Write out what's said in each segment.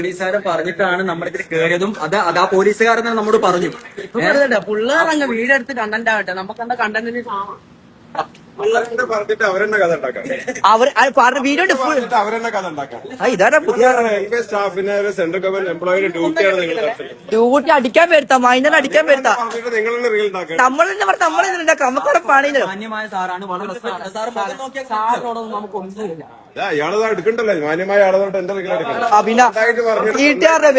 പോലീസുകാരെ പറഞ്ഞിട്ടാണ് നമ്മളിതിൽ കയറിയതും അത് ആ പോലീസുകാരൻ നമ്മോട് പറഞ്ഞു. പിള്ളേർ വീടെടുത്ത് കണ്ടന്റ് ആവട്ടെ, നമുക്ക് എന്താ കണ്ടന്റിന് പറഞ്ഞിട്ട് അവരെന്നെ കഥ ഉണ്ടാക്കാം. വീഡിയോ അവരെന്നെ കഥ ഉണ്ടാക്കാം. ഇതാരാ പുതിയ സ്റ്റാഫിനെ സെൻട്രൽ ഗവൺമെന്റ് എംപ്ലോയിയുടെ ഡ്യൂട്ടിയാണ് നിങ്ങൾ ഡ്യൂട്ടി അടിക്കാൻ വരുത്താ, മൈനർ അടിക്കാൻ വരുത്താ. നിങ്ങളെന്നെ റീൽ ഉണ്ടാക്കാം. നമ്മളെന്നെ പറഞ്ഞ നമ്മളെന്താ നമുക്കവിടെ പണിയില്ല. മാന്യമായ സാറാണ്, വളരെ സാറിനോടൊന്നും നമുക്കൊന്നുമില്ല. ഇയാളത് എടുക്കണ്ടല്ലോ, മാന്യമായ ആളതോട്ട് എന്റെ റീൽ എടുക്കണം. പിന്നെ ടീച്ചറുടെ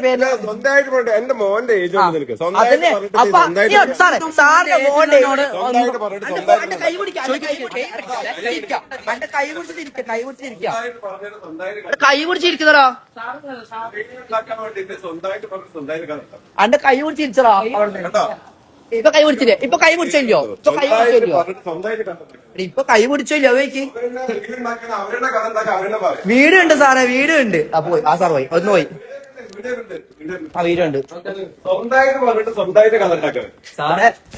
പേര് സ്വന്തമായിട്ട് പറഞ്ഞു. എന്റെ മോന്റെ ഏജ് ഉണ്ട് നിനക്ക്. സാറിന്റെ മോന്റെ കൈ പിടിച്ചിരിക്കുന്നതാ, അന്റെ കൈ പിടിച്ചിരിച്ചതാ. ഇപ്പൊ കൈ പിടിച്ചില്ലേ? ഇപ്പൊ കൈ പിടിച്ചല്ലോ, ഇപ്പൊ കൈ പിടിച്ചല്ലോ. അവയ്ക്ക് വീടുണ്ട് സാറേ, വീടുണ്ട്. അപ്പൊ ആ സാർ പോയി, ഒന്ന് പോയി. ആ വീടുണ്ട്.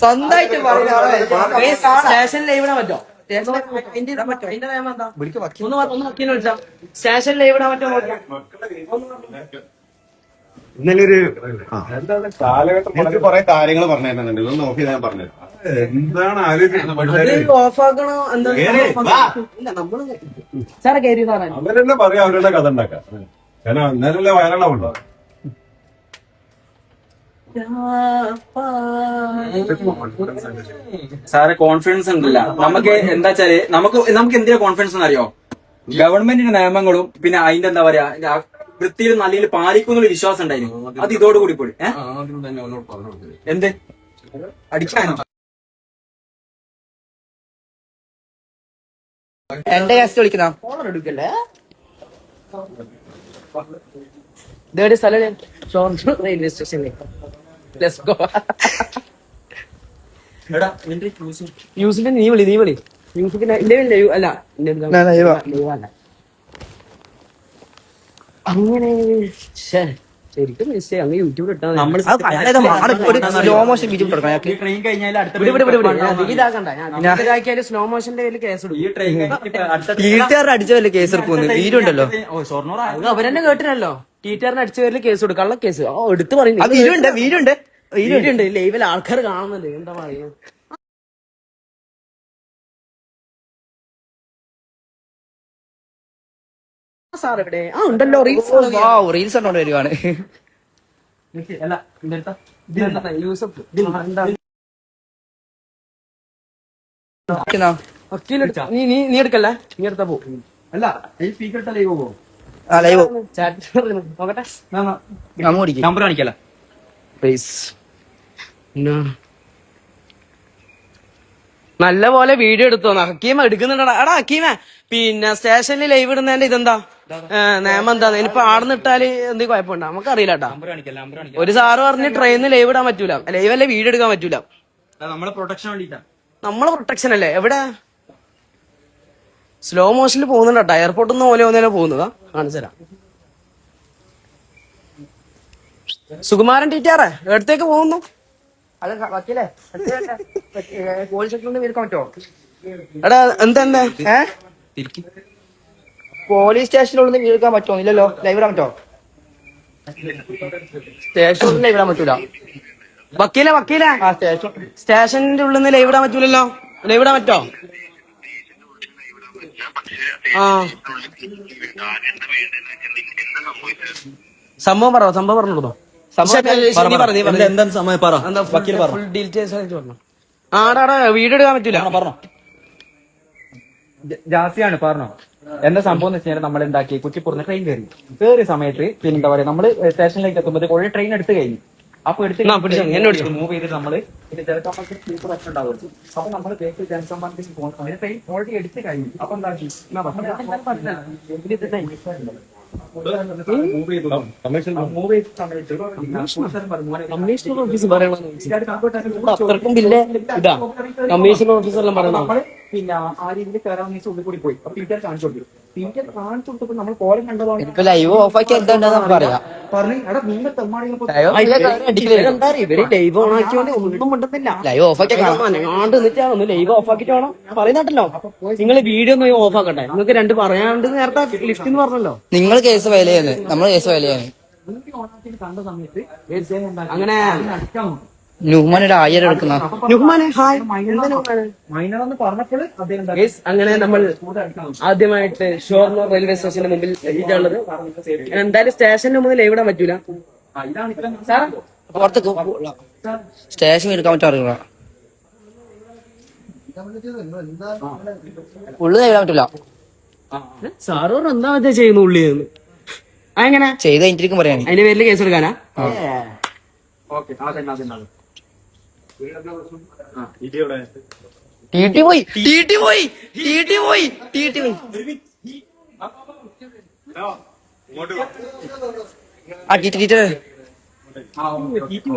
സ്വന്തമായിട്ട് പറഞ്ഞ സ്റ്റേഷനിൽ ലൈവ് ഇടാൻ പറ്റോ? സ്റ്റേഷനിൽ ലൈവ് ഇടാൻ പറ്റോ? ഇന്നലെ ഒരു എനിക്ക് കുറെ കാര്യങ്ങൾ പറഞ്ഞിരുന്നുണ്ട്, ഇതൊന്ന് നോക്കി ഞാൻ പറഞ്ഞു. എന്താണ് ആലോചിക്കുന്നത്? ഓഫാക്കണോ എന്താ? സാറെ കയറി സാറേ, അവരെന്നെ പറയാം, അവരുടെ കഥ ഉണ്ടാക്കാം. കാരണം അന്നേരല്ലേ വയറളവുണ്ടോ? സാറെ കോൺഫിഡൻസ് ഉണ്ടല്ല നമുക്ക്. എന്താ വെച്ചാല് നമുക്ക് എന്തിനാ കോൺഫിഡൻസ് എന്നറിയോ? ഗവൺമെന്റിന്റെ നിയമങ്ങളും പിന്നെ അതിന്റെ എന്താ പറയാ വൃത്തിയിൽ നല്ല പാലിക്കുന്നുള്ള വിശ്വാസം ഉണ്ടായിരുന്നു. അത് ഇതോടുകൂടി പോയി എന്ത് അടിക്കാനോ? എന്റെ ഗസ്റ്റ് വിളിക്കുന്ന എടുക്കല്ലേ? ഇതേടെ സ്ഥലം റെയിൽവേ സ്റ്റേഷനിലേക്ക്. Let's go. യൂസിന്റെ നീ വിളി മ്യൂസിക്കിന്റെ അല്ല അങ്ങനെ ശരിക്കും മിസ് അങ്ങ് യൂട്യൂബിൽ ഇട്ടാൽ സ്ലോ മോഷൻ ട്രെയിൻ കഴിഞ്ഞാൽ ഇതാക്കണ്ട. സ്ലോ മോഷന്റെ പേരിൽ കേസ് ടീച്ചറിന് അടിച്ച പേരിൽ കേസ് എടുക്കുന്നു. വീടുണ്ടല്ലോ, അവരെന്നെ കേട്ടിനല്ലോ. ടീച്ചറിന് അടിച്ച പേരിൽ കേസ് കൊടുക്കും, കള്ള കേസ്. എടുത്ത് പറയുന്നു. വീടുണ്ട് ലൈവിൽ ആൾക്കാർ കാണുന്നുണ്ട്. എന്താ പറയുന്നത്? സാർ എവിടെ? ഉണ്ടല്ലോ, റീൽസ് ഉണ്ടോ വരുവാണ്. നീ എടുക്കല്ലേ? നീ എടുത്താ പോ. അല്ല ലൈവ് പോകും. നോക്കട്ടെ, നമ്പർ കാണിക്കല്ല. നല്ല പോലെ വീഡിയോ എടുത്തോ. ഹക്കീമ എടുക്കുന്നുണ്ടാ? എടാ ഹക്കീമ, പിന്നെ സ്റ്റേഷനിൽ ലൈവ് ഇടുന്നതിന്റെ ഇതെന്താ നിയമം എന്താ? ഇനിയിപ്പോ ആടുന്നിട്ടാല് എന്തെങ്കിലും കുഴപ്പമുണ്ടോ? നമുക്കറിയില്ല കേട്ടാ. ഒരു സാറ് പറഞ്ഞ് ട്രെയിനിൽ ലൈവ് ഇടാൻ പറ്റൂല, ലൈവ് അല്ലേ വീഡിയോ എടുക്കാൻ പറ്റൂല. നമ്മളെ പ്രൊട്ടക്ഷൻ വേണ്ടിട്ടാ. നമ്മളെ പ്രൊട്ടക്ഷൻ അല്ലേ? എവിടെ സ്ലോ മോഷനിൽ പോകുന്നുണ്ട് കേട്ടോ. എയർപോർട്ടിൽ നിന്ന് ഓലെ പോകുന്നതാ. കാണിച്ചുതരാം. സുകുമാരൻ ടീച്ചറെ എടുത്തേക്ക് പോകുന്നു. എടാ എന്താ പോലീസ് സ്റ്റേഷനിലൊന്നും വീഴ്ക്കാൻ പറ്റുമോ? ഇല്ലല്ലോ. ലൈവ് ഇടാൻ പറ്റോ? സ്റ്റേഷനിൽ ലൈവ് ഇടാൻ പറ്റൂല. വക്കീലെ സ്റ്റേഷനിന്റെ ഉള്ളിൽ നിന്ന് ലൈവ് ഇടാൻ പറ്റൂലല്ലോ. ലൈവ് ഇടാൻ പറ്റോ? സംഭവം പറഞ്ഞോ. ആടാ വീഡിയോ എടുക്കാൻ പറ്റൂല. പറഞ്ഞോ. ജാസിയാണ് പറഞ്ഞോ. എന്താ സംഭവം എന്ന് വെച്ചാൽ നമ്മൾ ഉണ്ടാക്കി കുറ്റിപ്പുറന്ന് ട്രെയിൻ കയറിയ സമയത്ത് പിന്നെ എന്താ പറയാ നമ്മള് സ്റ്റേഷനിലേക്ക് എത്തുമ്പോൾ ഒരു ട്രെയിൻ എടുത്ത് കഴിഞ്ഞു. അപ്പൊ മൂവ് ചെയ്തിട്ട് നമ്മള് ഉണ്ടാവും. അപ്പൊ നമ്മള് ജനസംബന്ധിച്ച് പോകുന്നത് ട്രെയിൻ ഓൾറെഡി എടുത്ത് കഴിഞ്ഞു. അപ്പൊ എന്താ കമ്മീഷണർ ഓഫീസ് പറയണം. അത്രക്കും പിന്നെ ഇതാ കമ്മീഷണർ ഓഫീസറെല്ലാം പറയണം. പിന്നെ ആ രീതിയിൽ കയറാൻ ഉള്ളിൽ കൂടി പോയി. അപ്പൊ ടീച്ചർ കാണിച്ചു കൊടുത്തു. ടീച്ചർ കാണിച്ചു കൊടുത്തപ്പോൾ നമ്മൾ കോലം കണ്ടതാണ്. ലൈവ് ഓഫാക്കി എന്താ പറയാം. പറഞ്ഞു എടാ നിങ്ങൾ തെമ്മാടികൾ ഇവര് ലൈവ് ഓൺ ആക്കിയോണ്ട് ഒന്നും മിണ്ടുന്നില്ല. ലൈവ് ഓഫ് ആക്കി ആണ്ട് നിന്നിട്ടാണ് ഒന്ന് ലൈവ് ഓഫ് ആക്കിട്ട് വേണം പറയുന്നുണ്ടല്ലോ. നിങ്ങൾ വീഡിയോ ഒന്ന് ഓഫ് ആക്കട്ടെ. നിങ്ങൾക്ക് രണ്ട് പറയാണ്ട് നേരത്തെ ലിഫ്റ്റ് എന്ന് പറഞ്ഞല്ലോ. നിങ്ങൾ കേസ് ഫയൽ ചെയ്യുന്നത്, നമ്മള് കേസ് ഫയൽ ചെയ്യാൻ. കണ്ട സമയത്ത് അങ്ങനെ നുഹ്മാനൊരു 1000 എടുക്കുന്ന നുഹ്മാനെ ഹായ്. മൈനർ എന്ന് പറഞ്ഞപ്പോൾ അദ്ദേഹം Guys, അങ്ങനെ നമ്മൾ ആദ്യമായിട്ട് ഷൊർണൂർ റെയിൽവേ സ്റ്റേഷന്റെ മുമ്പിൽ എത്തിയിട്ടുള്ളത്. എന്തായാലും സ്റ്റേഷന്റെ മുമ്പിൽ ലൈവ് ഇടാൻ പറ്റൂല. ഇതാണ് ഇത്ര പുറത്തേക്ക് സ്റ്റേഷൻ എടുക്കാൻ പറ്റാറില്ല, ഉള്ളു കഴിയാൻ പറ്റൂല. സാറ് പറഞ്ഞു എന്താ മറ്റേ ചെയ്യുന്നു ഉള്ളി അങ്ങനെ ചെയ്ത് കഴിഞ്ഞിരിക്കും പറയാൻ. അതിന്റെ പേരിൽ കേസ് എടുക്കാനാ? ഓക്കെ അതെന്നാ ടി പോയി ടി പോയി ടി പോയി ടി പോയി ആ ടീച്ചർ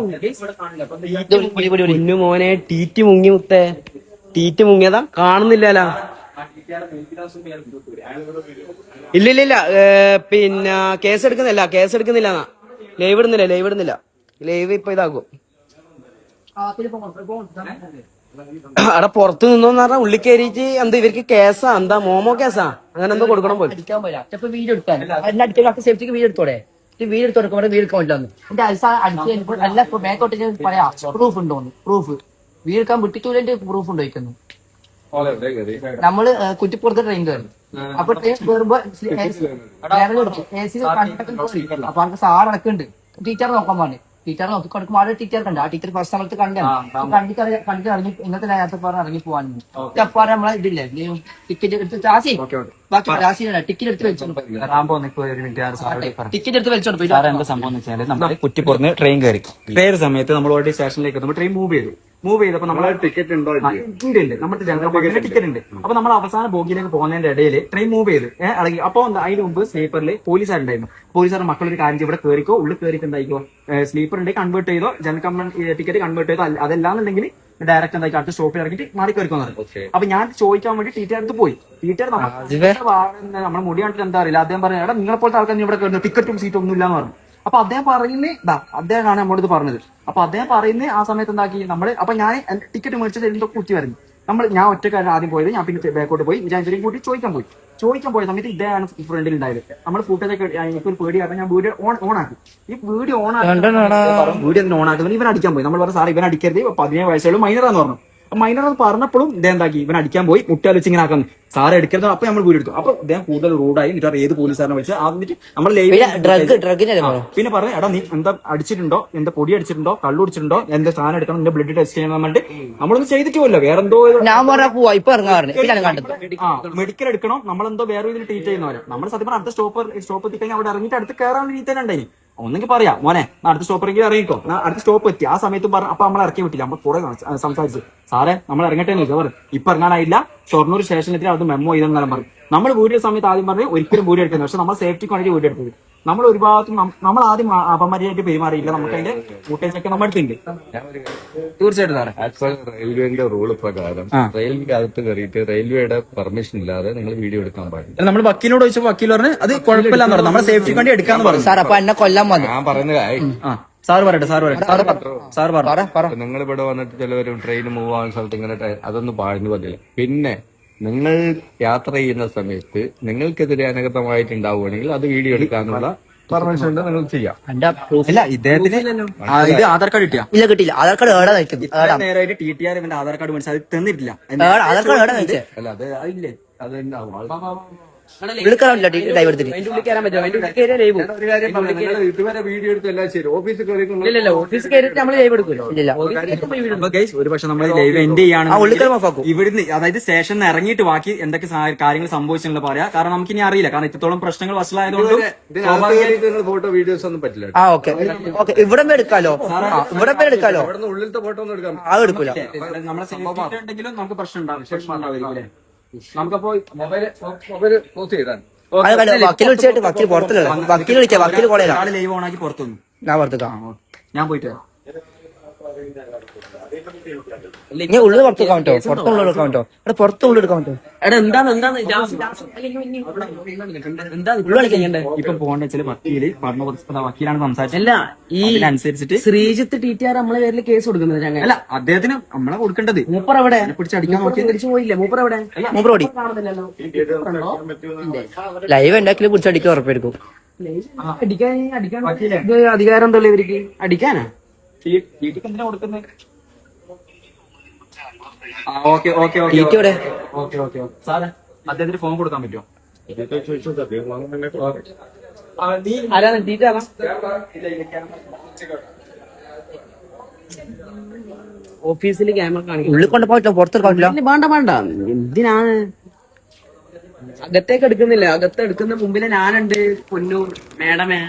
ഇന്നു മോനെ ടീറ്റ് മുങ്ങി മുത്തേ. ടീറ്റ് മുങ്ങിയതാ കാണുന്നില്ലല്ലോ. ഇല്ല പിന്നെ കേസ് എടുക്കുന്നില്ല ലൈവ് ഇടുന്നില്ല. ലൈവ് ഇപ്പൊ ഇതാക്കും. അവിടെ പുറത്ത് നിന്നോന്ന് പറഞ്ഞാൽ ഉള്ളിൽ കയറിയിട്ട് എന്താ ഇവർക്ക് കേസാ, എന്താ മോമോ കേസാ അങ്ങനെ എന്തോ കൊടുക്കണം പോലും. അടിക്കാൻ പോയില്ല. ചിലപ്പോ വീഡിയോ എടുക്കാൻ അടിക്കാൻ സേഫ്റ്റിക്ക് വീഡിയോ എടുത്തോടെ. വീഡിയോ എടുത്തോടെ വീഡിയോ എടുക്കാൻ പറ്റില്ല. എന്റെ അടിച്ച് അല്ല മേക്കോട്ട് പറയാ പ്രൂഫ് ഉണ്ടോന്ന്. പ്രൂഫ് വീഡിയോ എടുക്കാൻ വിട്ടിട്ടൂലെ പ്രൂഫ് ഉണ്ട് വയ്ക്കുന്നു. നമ്മള് കുറ്റിപ്പുറത്ത് ട്രെയിൻ കയറി. അപ്പൊ ട്രെയിൻ കയറുമ്പോ അപ്പൊ നമുക്ക് സാർ അടക്കുന്നുണ്ട്. ടീച്ചർ നോക്കാൻ പറഞ്ഞു. ടീച്ചർ നോക്കി കൊടുക്കുമ്പോൾ ആ ടീച്ചർ കണ്ട. ആ ടീച്ചർ ഫസ്റ്റ് സമയത്ത് കണ്ടിട്ട് ഇറങ്ങി ഇന്നത്തെ നേരത്തെ പറഞ്ഞ് ഇറങ്ങി പോകാൻ. അപ്പാറ് നമ്മളെ ഇതില്ലേ ടിക്കറ്റ് എടുത്ത് രാശി ബാക്കി രാശിയാണ് ടിക്കറ്റ് എടുത്ത് വെച്ചോണ്ട് ടിക്കറ്റ് എടുത്ത് വെച്ചോണ്ട് പോയി. എന്താ സംഭവം എന്ന് വെച്ചാൽ നമ്മൾ കുറ്റിപ്പുറന്ന് ട്രെയിൻ കയറി കയറിയ സമയത്ത് നമ്മൾ ഓൾറെഡി സ്റ്റേഷനിലേക്ക് എത്തുമ്പോൾ ട്രെയിൻ മൂവ് ചെയ്തപ്പോ നമ്മൾ ടിക്കറ്റ് ഉണ്ടോ? ഉണ്ട് നമ്മുടെ ടിക്കറ്റ് ഉണ്ട്. അപ്പൊ നമ്മൾ അവസാന ബോഗിയിലേക്ക് പോകുന്നതിന്റെ ഇടയിൽ ട്രെയിൻ മൂവ് ചെയ്ത് ഇളകി. അപ്പൊ അതിന് മുമ്പ് സ്ലീപ്പറിൽ പോലീസുകാരുണ്ടായിരുന്നു. പോലീസുകാർ മക്കളൊരു കാര്യം ഇവിടെ കയറിക്കോ, ഉള്ളിൽ കയറിയിട്ട് എന്തായിക്കോ സ്ലീപ്പർ ഉണ്ടെങ്കിൽ കൺവേർട്ട് ചെയ്തോ, ജനറൽ കമ്പാർട്ട്മെന്റ് ടിക്കറ്റ് കൺവേർട്ട് ചെയ്തോ, അതല്ലാന്നുണ്ടെങ്കിൽ ഡയറക്റ്റ് എന്തായി അടുത്ത സ്റ്റോപ്പിൽ ഇറങ്ങിയിട്ട് മാറി കയറിക്കോന്ന് പറഞ്ഞു. അപ്പൊ ഞാൻ ചോദിക്കാൻ വേണ്ടി ടീച്ചർ അടുത്ത് പോയി. ടീച്ചർ നമ്മുടെ മുടി കണ്ടിട്ട് എന്താ അറിയില്ല. അദ്ദേഹം പറഞ്ഞു എടാ നിങ്ങളെ പോലത്തെ ആൾക്കാർ ഇവിടെ കയറുന്നു, ടിക്കറ്റും സീറ്റും ഒന്നും ഇല്ലാന്ന് പറഞ്ഞു. അപ്പൊ അദ്ദേഹം പറയുന്നത് അദ്ദേഹമാണ് നമ്മളോട് പറഞ്ഞത്. അപ്പൊ അദ്ദേഹം പറയുന്നത് ആ സമയത്ത് എന്താക്കി നമ്മള്. അപ്പൊ ഞാൻ ടിക്കറ്റ് മേടിച്ചത് എന്തോ കുറ്റി വരുന്നു. ഞാൻ ഒറ്റക്കാരൻ ആദ്യം പോയത്. ഞാൻ പിന്നെ ബാക്കോട്ട് പോയി വിചാരിച്ചതിനും കൂട്ടി ചോദിക്കാൻ പോയ സമയത്ത് ഇദ്ദേഹമാണ് ഫ്രണ്ടിൽ ഉണ്ടായത്. നമ്മൾ ഫുട്ടേജൊക്കെ എനിക്കൊരു പേടി കാരണം ഞാൻ വീഡിയോ ഓൺ ആക്കി. ഈ വീഡിയോ ഓൺ ആക്കുന്നത് ഇവൻ അടിക്കാൻ പോയി. നമ്മൾ പറഞ്ഞു സാർ ഇവൻ അടിക്കരുത്, 17 വയസ്സുള്ള മൈനറാന്ന് പറഞ്ഞു. മൈനർ എന്ന് പറഞ്ഞപ്പോഴും ഇദ്ദേഹം എന്താക്കി ഇവൻ അടിക്കാൻ പോയി. മുട്ടാലിച്ച് ഇങ്ങനെ ആക്കുന്നു. സാറ് എടുക്കരുത്. അപ്പൊ നമ്മൾ വീഡിയോ എടുത്തു. അപ്പൊ ഇദ്ദേഹം കൂടുതൽ റൂഡായി. എന്നിട്ട് ഏത് പോലീസുകാരനെ വിളിച്ച് എന്നിട്ട് നമ്മൾ പിന്നെ പറഞ്ഞു എടാ നീ എന്താ അടിച്ചിട്ടുണ്ടോ, എന്താ പൊടി അടിച്ചിട്ടുണ്ടോ, കള്ളു അടിച്ചിട്ടുണ്ടോ, എന്താ സാധനം എടുക്കണം, എന്റെ ബ്ലഡ് ടെസ്റ്റ് ചെയ്യണം പറഞ്ഞിട്ട് നമ്മളൊന്നും ചെയ്തിട്ട് പോലല്ലോ. വേറെ എന്തോ ഞാൻ പറഞ്ഞ പോവാ ഇപ്പൊ ഇറങ്ങാറുണ്ട്. മെഡിക്കൽ എടുക്കണം, നമ്മളെന്തോ വേറെ ഇതിൽ ട്രീറ്റ് ചെയ്യുന്നവരെ. നമ്മൾ സത്യം പറഞ്ഞാൽ അടുത്ത സ്റ്റോപ്പ് എത്തിക്കഴിഞ്ഞാൽ അവിടെ ഇറങ്ങിയിട്ട് അടുത്ത് കയറാൻ രീതി തന്നെ ഉണ്ടായി. ഒന്നെങ്കിൽ പറയാം മോനെ അടുത്ത സ്റ്റോപ്പറെങ്കിലും ഇറങ്ങിക്കോ. അടുത്ത സ്റ്റോപ്പ് എത്തി. ആ സമയത്ത് പറഞ്ഞു. അപ്പൊ നമ്മൾ ഇറക്കി വിട്ടില്ല. നമ്മൾ കുറെ സംസാരിച്ചു. സാറേ നമ്മൾ ഇറങ്ങട്ടെ എന്ന് ചോദിച്ചു. ഇപ്പൊ ഇറങ്ങാനായില്ല, ഷൊർണൂർ സ്റ്റേഷനിൽ അത് മെമ്മോ ചെയ്തെന്നാലും പറഞ്ഞു. നമ്മൾ വീഡിയോ സമയത്ത് ആദ്യം പറഞ്ഞു ഒരിക്കലും വീഡിയോ എടുക്കുന്നത്. പക്ഷെ നമ്മൾ സേഫ്റ്റിക്ക് വേണ്ടി വീഡിയോ എടുത്തത്. നമ്മൾ ഒരു ഭാഗത്തും നമ്മൾ ആദ്യം അപമര്യാദയായിട്ട് പെരുമാറിയില്ല. നമുക്ക് അതിന്റെ ഫുട്ടേജൊക്കെ നമ്മൾ എടുത്തിട്ടുണ്ട്. തീർച്ചയായിട്ടും സാറേ റെയിൽവേന്റെ റൂള് പ്രകാരം റെയിൽവേ അകത്ത് കയറിയിട്ട് റെയിൽവേയുടെ പെർമിഷൻ ഇല്ലാതെ നിങ്ങൾ വീഡിയോ എടുക്കാൻ പാടില്ല. നമ്മൾ വക്കീലിനോട് ചോദിച്ചു. വക്കീൽ പറഞ്ഞ് അത് കുഴപ്പമില്ലാന്ന് പറഞ്ഞു. നമ്മൾ സേഫ്റ്റിക്ക് വേണ്ടി എടുക്കാന്ന് പറഞ്ഞു. സാർ അപ്പൊ എന്നെ കൊല്ലാൻ വന്നു. ഞാൻ പറയുന്നത് സാർ പറയട്ടെ. സാർ പറ. നിങ്ങൾ ഇവിടെ വന്നിട്ട് ചിലവരും ട്രെയിൻ മൂവ് ആവുന്ന സ്ഥലത്ത് ഇങ്ങനെ അതൊന്നും പാടുന്നു പറ്റില്ല. പിന്നെ നിങ്ങൾ യാത്ര ചെയ്യുന്ന സമയത്ത് നിങ്ങൾക്കെതിരെ അനഗതമായിട്ടുണ്ടാവുകയാണെങ്കിൽ അത് വീഡിയോ എടുക്കാനുള്ള പെർമിഷൻ ഉണ്ട്, നിങ്ങൾ ചെയ്യാം. ഇല്ല ഇദ്ദേഹത്തിന് ഇത് ആധാർ കാർഡ് കിട്ടിയ ഇല്ല കിട്ടിയില്ല. ആധാർ കാർഡ് ഏടാ കഴിക്കും. നേരമായിട്ട് TTR ഇവന്റെ ആധാർ കാർഡ് മേടിച്ചാൽ അത് തന്നിട്ടില്ല. ആധാർ കാർഡ് ഏടാ കഴിച്ചേ. അല്ല അത് ഇല്ലേ അത് വിളിക്കാറില്ല ഡ്രൈവ് എടുത്തിട്ട്. അതിന്റെ ഉള്ളിൽ കയറാൻ പറ്റുമോ? അതിന്റെ ഉള്ളിൽ കയറിയാ ലൈവ് ഒരു കാര്യം പറഞ്ഞു. നിങ്ങൾ ഇതുവരെ വീഡിയോ എടുത്ത് എല്ലാം ശരി ഓഫീസിൽ കയറി ഇല്ലല്ലോ. ഓഫീസിൽ കയറിയിട്ട് നമ്മൾ ലൈവ് എടുക്കുമല്ലോ. ഇല്ല ഒരു പക്ഷെ നമ്മൾ ലൈവ് എൻഡ് ചെയ്യാണ് ഉള്ളിക്കൽ ഓഫാക്കും. ഇവിടുന്ന് അതായത് സ്റ്റേഷനിൽ ഇറങ്ങിയിട്ട് ബാക്കി എന്തൊക്കെ കാര്യങ്ങൾ സംഭവിച്ചിട്ടുള്ള പറയാ. കാരണം നമുക്ക് ഇനി അറിയില്ല. കാരണം ഇത്രത്തോളം പ്രശ്നങ്ങൾ വഷളായതുകൊണ്ട് ഫോട്ടോ വീഡിയോസ് ഒന്നും പറ്റില്ല. ആ ഓക്കെ ഇവിടെ എടുക്കാലോ. ഇവിടെ എടുക്കാലോ. ഉള്ളിലത്തെ ഫോട്ടോ ഒന്നും എടുക്കാം. അത് എടുക്കൂല. നമ്മളെ സേഫ്റ്റി ഉണ്ടെങ്കിലും നമുക്ക് പ്രശ്നം ഉണ്ടാവും. നമുക്കപ്പോ മൊബൈൽ പോസ്റ്റ് ചെയ്താൽ വക്കീൽ വിളിച്ചിട്ട് വക്കീൽ പുറത്തില്ല. വക്കീൽ വിളിക്കാം. വക്കീൽ കോളേജ് ലൈവ് ഓണാക്കി പുറത്തു വന്നു. ഞാൻ പുറത്തേക്കാം. ഞാൻ പോയിട്ട് ഇനി ഉള്ളിൽ പുറത്ത് എടുക്കാൻ പറ്റോ? പുറത്തുള്ളിൽ എടുക്കാൻ പറ്റോ? അവിടെ പുറത്തുള്ളിൽ എടുക്കാൻ പറ്റോ? എടാ എന്താന്ന് എന്താ ഉള്ളു കളിക്കണ്ടേ? ഇപ്പൊ പോകേണ്ട വെച്ചാൽ വക്കീലാണ് സംസാരിച്ചത്. അല്ല ഈ അതിനനുസരിച്ചിട്ട് ശ്രീജിത്ത് ടി.ടി.ആർ നമ്മളെ പേരിൽ കേസ് കൊടുക്കുന്നത് ഞങ്ങൾ. അല്ല അദ്ദേഹത്തിന് നമ്മളെ കൊടുക്കേണ്ടത്. മൂപ്പർ എവിടെ? പിടിച്ചടിക്കാൻ നോക്കി തിരിച്ചു പോയില്ലേ? മൂപ്പർ എവിടെ? മൂപ്പർ ഓടി. ലൈവ് ഉണ്ടാക്കി പിടിച്ചടിക്കാൻ ഉറപ്പായിരിക്കും. ഇത് അധികാരം എന്തല്ലോ ഇവർക്ക് അടിക്കാനാ? എന്തിനാ കൊടുക്കുന്നത്? ഓക്കെ ഓക്കെ ഓക്കെ ടി.ടി ഇവിടെ. ഓക്കെ ഓക്കെ സാറേ അദ്ദേഹത്തിന് ഫോൺ കൊടുക്കാൻ പറ്റുമോ? ആരാണ് ടി.ടി.ആർ? ഓഫീസിൽ ക്യാമറ കാണിക്കും. ഉള്ളിൽ കൊണ്ട് പോയിട്ടോ? പുറത്തെടുക്കാൻ പറ്റില്ല. വേണ്ട എന്തിനാണ് അകത്തേക്ക് എടുക്കുന്നില്ല? അകത്ത് എടുക്കുന്ന മുമ്പില് ഞാനുണ്ട്. പൊന്നു മേഡമേ.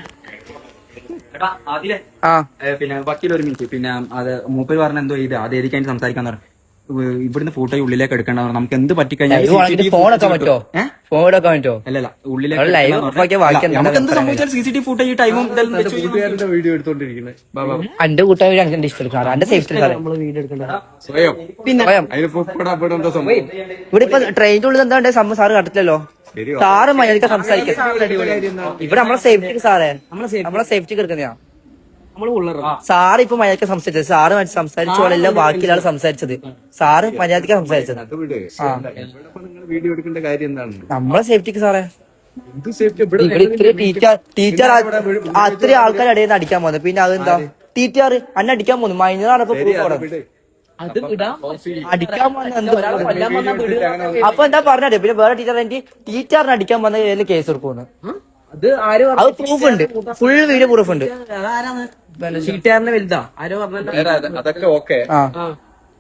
അതിലെ ആ പിന്നെ വക്കീൽ ഒരു മിനിറ്റ്. പിന്നെ അത് മൂപ്പര് പറഞ്ഞ എന്തോ ഇത് അത് ഏതിക്കാൻ സംസാരിക്കാൻ പറഞ്ഞു. ഇവിടുന്ന് ഫോട്ടോ ഉള്ളിലേക്ക് എടുക്കണ്ട. നമുക്ക് എന്ത് പറ്റിക്കഴിഞ്ഞാൽ ഫോൺ എടുക്കാൻ പറ്റോ? ഫോൺ എടുക്കാൻ പറ്റോ? അല്ലല്ല ലൈവ് ഓഫാക്കിയ വായിക്കാൻ നമുക്ക് എന്ത് സംഭവിച്ചാൽ CCTV ഫുട്ടേജ് ടൈമും കൂട്ടുകാരന്റെ വീഡിയോ എടുത്തോണ്ടിരിക്കുന്നത് എന്റെ കൂട്ടുകാർ എന്റെ ഇഷ്ടം എന്റെ സേഫ്റ്റി നമ്മള് വീഡിയോ എടുക്കണ്ട. സ്വയം പിന്നെ അതിന് പെടാ സംഭവം. ഇവിടെ ഇപ്പൊ ട്രെയിനിന്റെ ഉള്ളിൽ എന്താ സംഭവം സാറ് കണ്ടില്ലല്ലോ. സാറ് മര്യാദക്ക് സംസാരിക്കാം. ഇവിടെ നമ്മളെ സേഫ്റ്റിക്ക് സാറേ നമ്മളെ സേഫ്റ്റിക്ക് എടുക്കുന്നതാ. നമ്മള് ഉള്ളറ സാറ് ഇപ്പൊ മര്യാദക്ക് സംസാരിച്ചത്. സാറ് സംസാരിച്ച പോലെയല്ല ബാക്കിയുള്ള സംസാരിച്ചത്. സാറ് മര്യാദക്ക് സംസാരിച്ചത്. നിങ്ങൾ വീഡിയോ എടുക്കേണ്ട കാര്യം എന്താണ്? നമ്മളെ സേഫ്റ്റിക്ക് സാറേ. എന്ത് സേഫ്റ്റി? ഇവിടെ ഇത്ര ടീച്ചർ അത്രയും ആൾക്കാർ ഇടയിൽ നിന്ന് അടിക്കാൻ പോകുന്നത്. പിന്നെ അതെന്താ ടീച്ചർ അന്നെ അടിക്കാൻ പോകുന്നു. മൈനറാണ് ഇപ്പൊ പ്രൂഫ് അവിടെ അത് ഇടാം. അടിക്കാൻ അപ്പൊ എന്താ പറഞ്ഞത്? പിന്നെ വേറെ ടീച്ചറിനെ അടിക്കാൻ വന്ന കേസ് കൊടുക്കുന്നു. അത് ആര് അത് പ്രൂഫ് ഉണ്ട്. ഫുൾ വീഡിയോ പ്രൂഫ് ഉണ്ട്. അതാരാണ്? ടി.ടി.ആറിന്റെ വലുതാ ആരോ പറഞ്ഞല്ലോ. അതൊക്കെ ഓക്കെ. ആ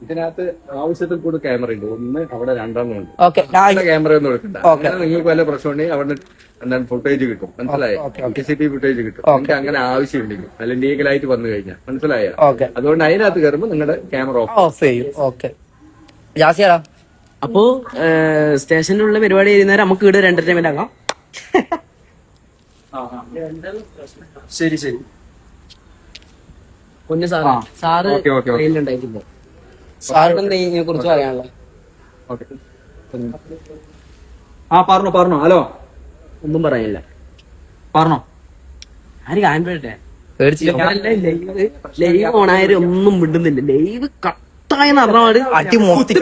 ഇതിനകത്ത് ആവശ്യത്തിൽ കൂടി ക്യാമറ ഉണ്ട്. ഒന്ന് അവിടെ രണ്ടെണ്ണം ഉണ്ട്. ഓക്കെ ക്യാമറ ഒന്നും എടുക്കണ്ട. അങ്ങനെ നിങ്ങൾക്ക് വല്ല പ്രശ്നമുണ്ടെങ്കിൽ അവിടെ എന്താണ് ഫുട്ടേജ് കിട്ടും. മനസ്സിലായോ? CCTV ഫുട്ടേജ് കിട്ടും. നിങ്ങൾക്ക് അങ്ങനെ ആവശ്യമുണ്ടെങ്കിൽ നല്ല ലീഗലായിട്ട് വന്നു കഴിഞ്ഞാൽ. മനസ്സിലായോ? ഓക്കെ അതുകൊണ്ട് അതിനകത്ത് കയറുമ്പോൾ നിങ്ങളുടെ ക്യാമറ ഓഫ് ചെയ്യും. ഓക്കെ ജാസിയാടാ. അപ്പോ സ്റ്റേഷനിലുള്ള പരിപാടി ചെയ്യുന്നവരെ നമുക്ക് ഇവിടെ ഒരു എന്റർടൈൻമെന്റ് ആക്കാം. ശരി ശരി പൊന്നു sir sir okay, okay, okay. ട്രെയിനിലുണ്ടായിട്ടില്ല. സാറിന് എന്താ ഇതിനെ കുറിച്ച് പറയാനുള്ളത്? ഓക്കെ പറഞ്ഞോ. ഹലോ ഒന്നും പറയാനില്ല. പറഞ്ഞോ. ആര് കാണട്ടെ? ലൈവ് ഓണായാലും ഒന്നും വിടുന്നില്ല. ലൈവ് കട്ടായ നടന്നപാട് അടി മൊത്തി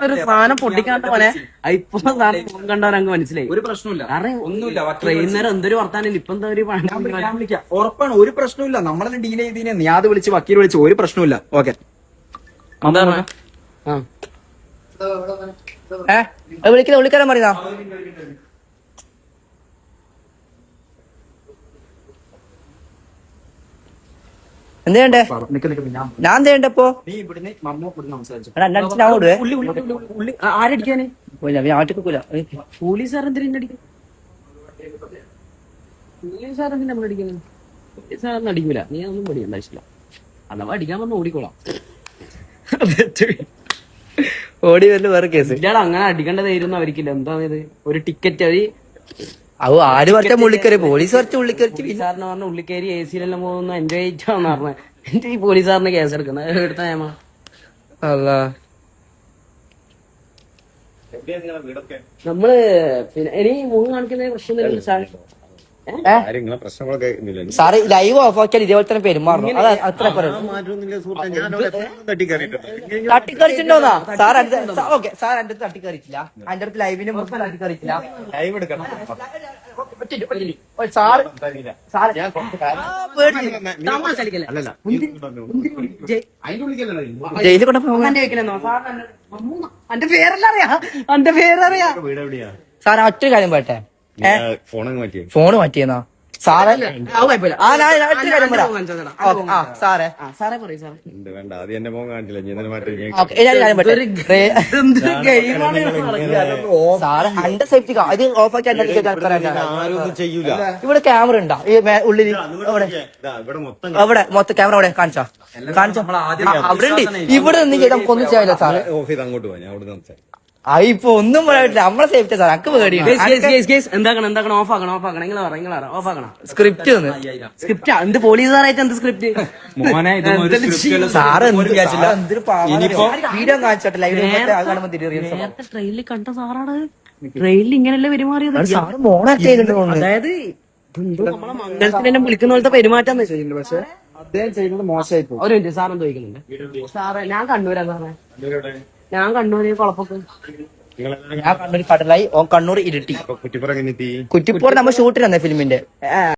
ഒരു സാധനം പൊട്ടിക്കാണ്ട് പോലെ ഇപ്പൊ സാറ് ഫോൺ കണ്ടവരങ്ങ് മനസ്സിലായി. ഒരു പ്രശ്നമില്ല. ഒന്നുമില്ല. ട്രെയിനർ എന്തൊരു വർത്താനം ഇപ്പൊ എന്താ ഒരു ഉറപ്പാണ്. ഒരു പ്രശ്നമില്ല. നമ്മളെ ഡീൽ ചെയ്തതിനെ നീ അത് വിളിച്ച് വക്കീൽ വിളിച്ച് ഒരു പ്രശ്നമില്ല. ഓക്കെ വിളിക്കാൻ പറയുന്ന എന്ത് ചെയ്യണ്ടേ? ഞാൻ എന്ത് ചെയ്യണ്ടേ ഇപ്പൊ? നീ ഇവിടുന്ന് സംസാരിച്ചു. ഞാൻ ഓടുവേ. ആരടിക്കാന്? ആട്ടിക്കൂല. പോലീസുകാർ എന്തിനാ അടിക്കുന്നത്? പോലീസുകാർ എന്തിനാ നമ്മൾ അടിക്കുന്നത്? പോലീസുകാരൊന്നും അടിക്കൂല. നീ ഒന്നും പഠിക്കണ്ട ആവശ്യമില്ല. അഥവാ അടിക്കാൻ വന്ന് ഓടിക്കോളാം. ഓടി വരല് വേറെ കേസ്. ഇല്ലാടാ അങ്ങനെ അടിക്കേണ്ടതായിരുന്നു അവർക്കില്ല. എന്താണിത്? ഒരു ടിക്കറ്റ് അവര് ആര് പറഞ്ഞ ഉള്ളിക്കറി പോലീസ് കുറച്ച് ഉള്ളിക്കറി പോലീസുകാരനെ പറഞ്ഞ ഉള്ളിക്കയറി AC-ലെല്ലാം പോകുന്ന എൻജോയ് ചെയ്യിച്ചാന്ന് പറഞ്ഞത്. എന്റെ ഈ പോലീസുകാരനെ കേസ് എടുക്കുന്നത് എടുത്ത നിയമ അല്ല. നമ്മള് പിന്നെ ഇനി മുഖം കാണിക്കുന്ന പ്രശ്നം പ്രശ്നങ്ങളൊക്കെ സാറ് ലൈവ് ഓഫ് ആക്കിയാൽ ഇതേപോലെ തന്നെ പെരുമാറണം. അത് അത്ര തട്ടിക്കറിച്ചിട്ടുണ്ടോന്നാ സാർ? ഓക്കെ സാർ എന്റെ അടുത്ത് തട്ടിക്കറിച്ചില്ല. എന്റെ അടുത്ത് ലൈവിന് മുമ്പ് തട്ടിക്കറിച്ചില്ല. ലൈവ് എടുക്കണം. സാറ് സാറ് ജയിലിൽ കൊണ്ട് എന്റെ പേരല്ല എന്റെ പേരറിയാ. സാർ ഒറ്റ കാര്യം പോട്ടെ. ഫോണ് മാറ്റിയെന്നാ സാറേ? സാറേ വേണ്ട ആദ്യം എന്റെ മോൻ കാണിച്ചില്ല. സാറ് എന്റെ സേഫ്റ്റി ഇത് ഓഫാക്കി ആരൊന്നും ചെയ്യൂല. ഇവിടെ ക്യാമറ ഉണ്ടാ ഈ ഉള്ളിൽ? അവിടെ മൊത്തം ക്യാമറ അവിടെ കാണിച്ചോ? അവിടെ ഉണ്ട്. ഇവിടെ ഒന്നും ചെയ്താൽ ഒന്നും ചെയ്യില്ല സാറ്. ഓഫ് ചെയ്ത് അങ്ങോട്ട് പോവാ. ഞാൻ അവിടെ സംസാരിക്കും. ഇപ്പൊ ഒന്നും പറയാനില്ല നമ്മളെ സേഫ്റ്റി സാർ അക്ക് പേടിയുണ്ട് എന്താക്കണം ഓഫ് ആക്കണം നിങ്ങൾ ഓഫ് ആക്കണം സ്ക്രിപ്റ്റ് സ്ക്രിപ്റ്റ് എന്ത് പോലീസുകാരായിട്ട് എന്ത് സ്ക്രിപ്റ്റ് മോനെ സാറ് എന്തൊരു വീഡിയോ കാണിച്ചോട്ടെ ലൈവ് കാണുമ്പോ തിരികെ നേരത്തെ ട്രെയിനിൽ കണ്ട സാറാണ് ട്രെയിനിൽ ഇങ്ങനെയല്ലേ പെരുമാറിയത് സാറ് മോണാക്ട് ചെയ്തിട്ടുണ്ട് അതായത് എന്തോ നമ്മളെ മംഗളത്തിന് തന്നെ വിളിക്കുന്ന പോലത്തെ പെരുമാറ്റം പക്ഷെ അദ്ദേഹം ചെയ്യുന്നത് മോശമായി പോകും. ഒരു മിനിറ്റ് സാറെന്ത് ചോദിക്കുന്നുണ്ട് സാറേ ഞാൻ കണ്ണൂരാ സാറേ ഞാൻ കണ്ണൂര് കുളപ്പൊക്കെ ഞാൻ കണ്ണൂർ കടലായി ഓൻ കണ്ണൂർ ഇരിട്ടി കുറ്റിപ്പുറം എങ്ങനെ എത്തി? കുറ്റിപ്പൂർ നമ്മൾ ഷൂട്ടിൽ വന്ന ഫിലിമിന്റെ